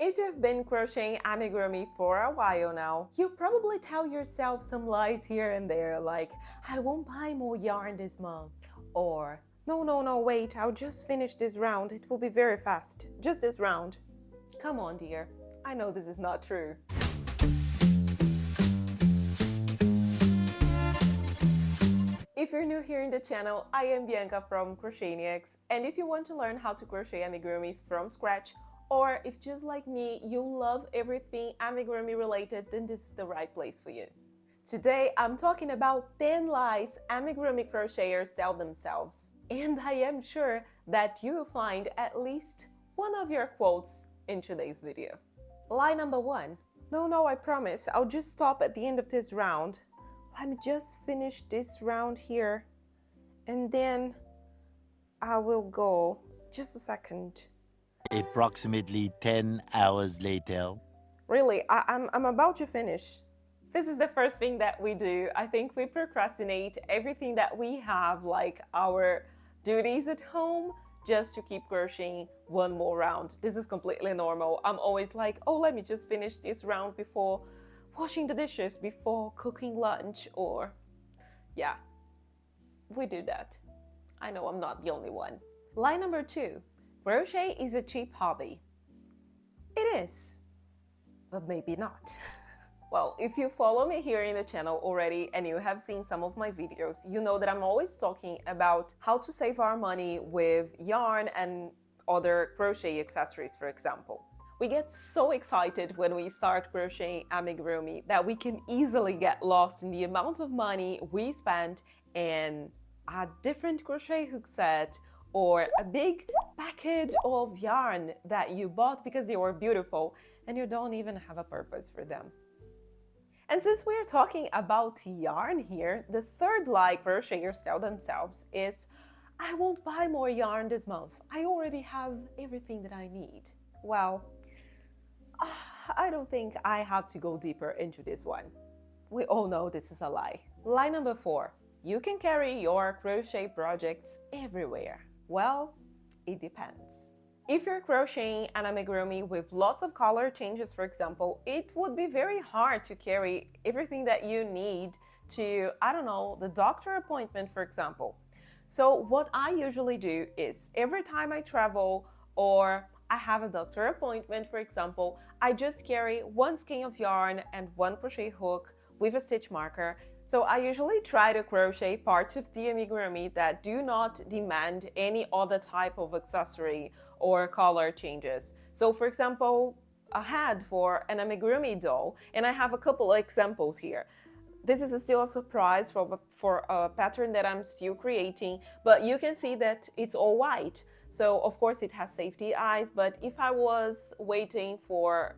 If you've been crocheting amigurumi for a while now, you probably tell yourself some lies here and there like, I won't buy more yarn this month, or no, wait, I'll just finish this round, it will be very fast, just this round. Come on, dear, I know this is not true. If you're new here in the channel, I am Bianca from Crocheniacs, and if you want to learn how to crochet amigurumis from scratch, or if just like me, you love everything amigurumi related, then this is the right place for you. Today, I'm talking about 10 lies amigurumi crocheters tell themselves. And I am sure that you will find at least one of your quotes in today's video. Lie number 1. No, I promise, I'll just stop at the end of this round. Let me just finish this round here, and then I will go. Just a second. Approximately 10 hours later. Really, I'm about to finish. This is the first thing that we do. I think we procrastinate everything that we have, like our duties at home, just to keep crocheting one more round. This is completely normal. I'm always like, oh, let me just finish this round before washing the dishes, before cooking lunch, or yeah, we do that. I know I'm not the only one. Lie number 2. Crochet is a cheap hobby. It is, but maybe not. Well, if you follow me here in the channel already and you have seen some of my videos, you know that I'm always talking about how to save our money with yarn and other crochet accessories, for example. We get so excited when we start crocheting amigurumi that we can easily get lost in the amount of money we spend in a different crochet hook set or a big package of yarn that you bought because they were beautiful and you don't even have a purpose for them. And since we're talking about yarn here, the third lie crocheters tell themselves is, I won't buy more yarn this month. I already have everything that I need. Well, I don't think I have to go deeper into this one. We all know this is a lie. Lie number 4. You can carry your crochet projects everywhere. Well, it depends. If you're crocheting an amigurumi with lots of color changes, for example, it would be very hard to carry everything that you need to, I don't know, the doctor appointment, for example. So what I usually do is every time I travel or I have a doctor appointment, for example, I just carry one skein of yarn and one crochet hook with a stitch marker. So I usually try to crochet parts of the amigurumi that do not demand any other type of accessory or color changes. So for example, a hat for an amigurumi doll, and I have a couple of examples here. This is still a surprise for a pattern that I'm still creating, but you can see that it's all white. So of course it has safety eyes, but if I was waiting for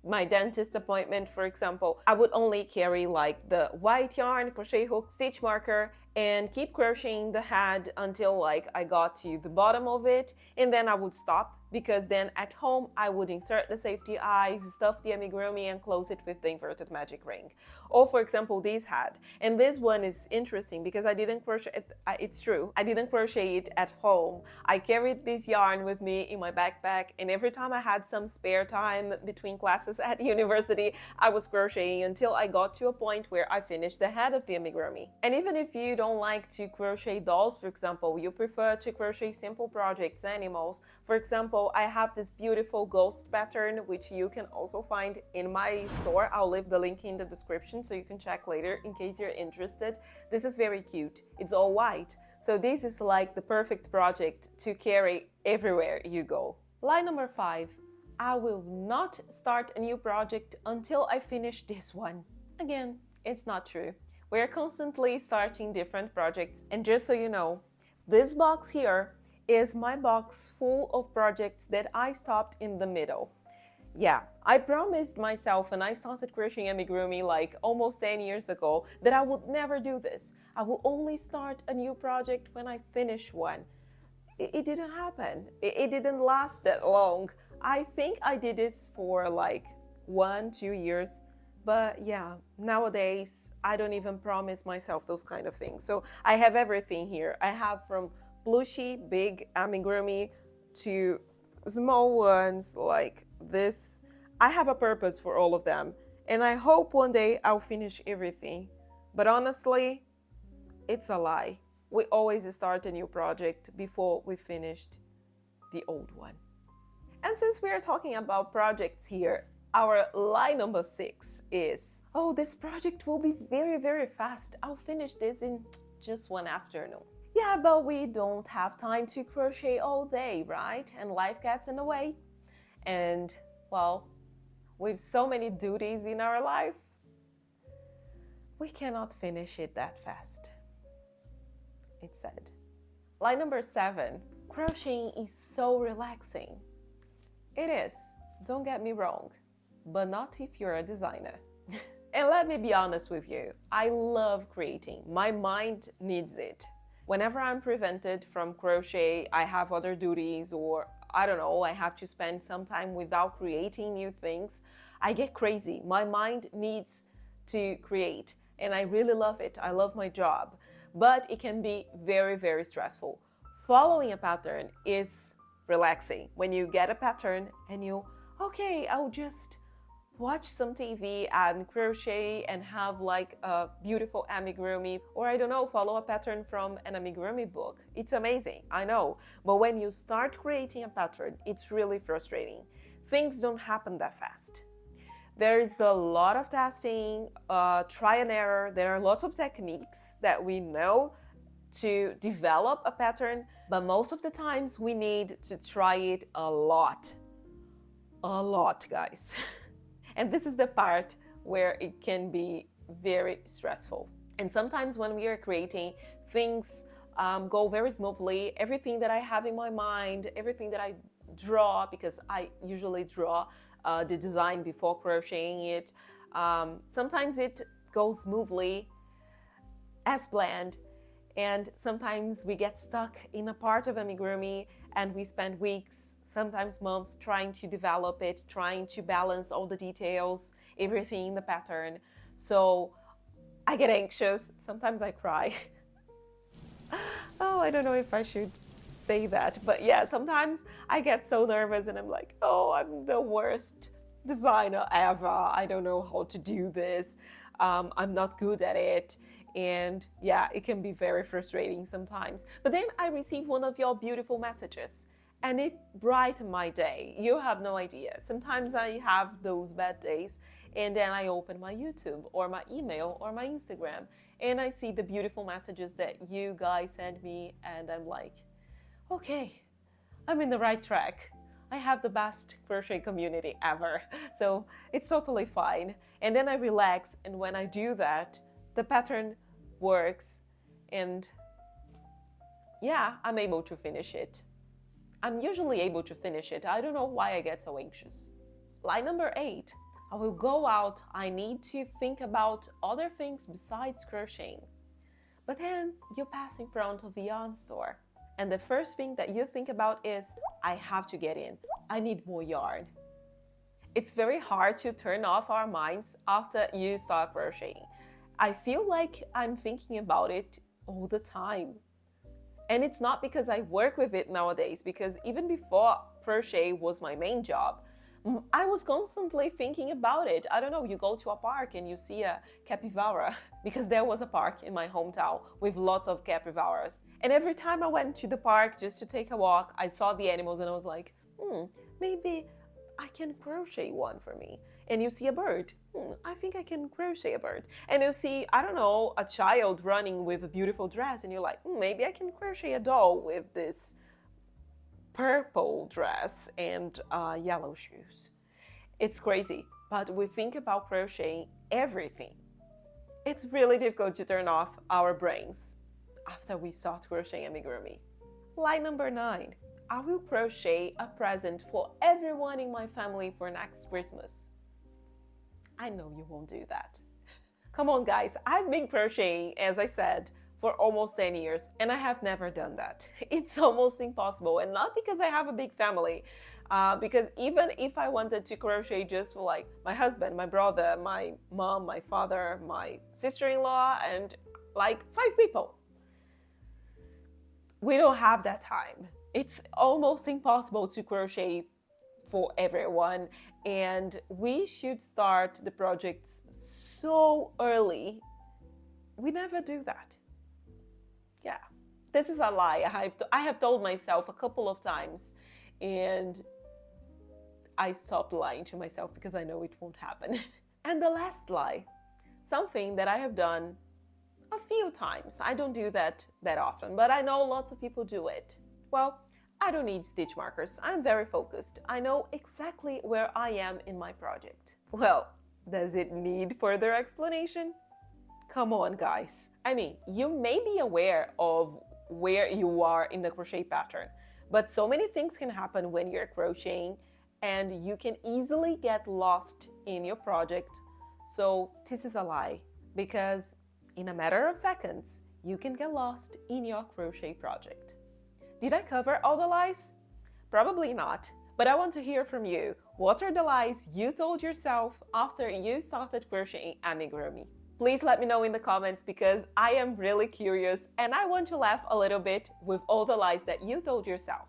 my dentist appointment, for example, I would only carry like the white yarn, crochet hook, stitch marker, and keep crocheting the hat until like I got to the bottom of it, and then I would stop, because then at home I would insert the safety eyes, stuff the amigurumi, and close it with the inverted magic ring. Or for example, this hat. And this one is interesting because I didn't crochet it, it's true, I didn't crochet it at home. I carried this yarn with me in my backpack, and every time I had some spare time between classes at university, I was crocheting until I got to a point where I finished the head of the amigurumi. And even if you don't like to crochet dolls, for example, you prefer to crochet simple projects, animals, for example, I have this beautiful ghost pattern, which you can also find in my store. I'll leave the link in the description so you can check later in case you're interested. This is very cute. It's all white. So this is like the perfect project to carry everywhere you go. Lie number 5. I will not start a new project until I finish this one. Again, it's not true. We're constantly starting different projects, and just so you know, this box here is my box full of projects that I stopped in the middle. Yeah, I promised myself when I started crocheting amigurumi like almost 10 years ago that I would never do this. I will only start a new project when I finish one. It didn't happen. It didn't last that long. I think I did this for like 1-2 years. But yeah, nowadays I don't even promise myself those kind of things. So I have everything here. I have from plushy big amigurumi to small ones like this. I have a purpose for all of them, and I hope one day I'll finish everything. But honestly, it's a lie. We always start a new project before we finished the old one. And since we are talking about projects here, our lie number 6 is, oh, this project will be very, very fast. I'll finish this in just one afternoon. Yeah, but we don't have time to crochet all day, right? And life gets in the way. And, well, with so many duties in our life, we cannot finish it that fast. It's sad. Lie number 7, crocheting is so relaxing. It is, don't get me wrong, but not if you're a designer. And let me be honest with you, I love creating. My mind needs it. Whenever I'm prevented from crochet, I have other duties, or I don't know, I have to spend some time without creating new things, I get crazy. My mind needs to create, and I really love it. I love my job, but it can be very, very stressful. Following a pattern is relaxing. When you get a pattern and okay, I'll just watch some TV and crochet and have like a beautiful amigurumi, or I don't know, follow a pattern from an amigurumi book. It's amazing, I know. But when you start creating a pattern, it's really frustrating. Things don't happen that fast. There's a lot of testing, try and error. There are lots of techniques that we know to develop a pattern, but most of the times we need to try it a lot, guys. And this is the part where it can be very stressful. And sometimes when we are creating, things go very smoothly. Everything that I have in my mind, everything that I draw, because I usually draw the design before crocheting it, sometimes it goes smoothly as planned. And sometimes we get stuck in a part of amigurumi and we spend weeks, sometimes months, trying to develop it, trying to balance all the details, everything in the pattern. So I get anxious, sometimes I cry. Oh, I don't know if I should say that, but yeah, sometimes I get so nervous and I'm like, oh, I'm the worst designer ever. I don't know how to do this. I'm not good at it. And yeah, it can be very frustrating sometimes. But then I receive one of your beautiful messages and it brightened my day. You have no idea. Sometimes I have those bad days and then I open my YouTube or my email or my Instagram and I see the beautiful messages that you guys send me and I'm like, okay, I'm in the right track. I have the best crochet community ever. So it's totally fine. And then I relax, and when I do that, the pattern works and yeah, I'm able to finish it. I'm usually able to finish it. I don't know why I get so anxious. Line number 8, I will go out. I need to think about other things besides crocheting. But then you pass in front of the yarn store and the first thing that you think about is, I have to get in. I need more yarn. It's very hard to turn off our minds after you start crocheting. I feel like I'm thinking about it all the time. And it's not because I work with it nowadays, because even before crochet was my main job, I was constantly thinking about it. I don't know, you go to a park and you see a capybara, because there was a park in my hometown with lots of capybaras. And every time I went to the park just to take a walk, I saw the animals and I was like, maybe I can crochet one for me. And you see a bird, I think I can crochet a bird. And you see, I don't know, a child running with a beautiful dress and you're like, maybe I can crochet a doll with this purple dress and yellow shoes. It's crazy, but we think about crocheting everything. It's really difficult to turn off our brains after we start crocheting amigurumi. Line number 9, I will crochet a present for everyone in my family for next Christmas. I know you won't do that. Come on guys, I've been crocheting, as I said, for almost 10 years and I have never done that. It's almost impossible, and not because I have a big family, because even if I wanted to crochet just for like my husband, my brother, my mom, my father, my sister-in-law, and like 5 people, we don't have that time. It's almost impossible to crochet for everyone, and we should start the projects so early. We never do that. Yeah, this is a lie. I have told myself a couple of times, and I stopped lying to myself because I know it won't happen. And the last lie, something that I have done a few times. I don't do that often, but I know lots of people do it. Well, I don't need stitch markers. I'm very focused. I know exactly where I am in my project. Well, does it need further explanation? Come on, guys. I mean, you may be aware of where you are in the crochet pattern, but so many things can happen when you're crocheting, and you can easily get lost in your project. So this is a lie, because in a matter of seconds, you can get lost in your crochet project. Did I cover all the lies? Probably not, but I want to hear from you. What are the lies you told yourself after you started crocheting amigurumi? Please let me know in the comments, because I am really curious and I want to laugh a little bit with all the lies that you told yourself.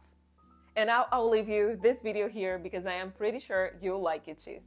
And now I'll leave you this video here because I am pretty sure you'll like it too.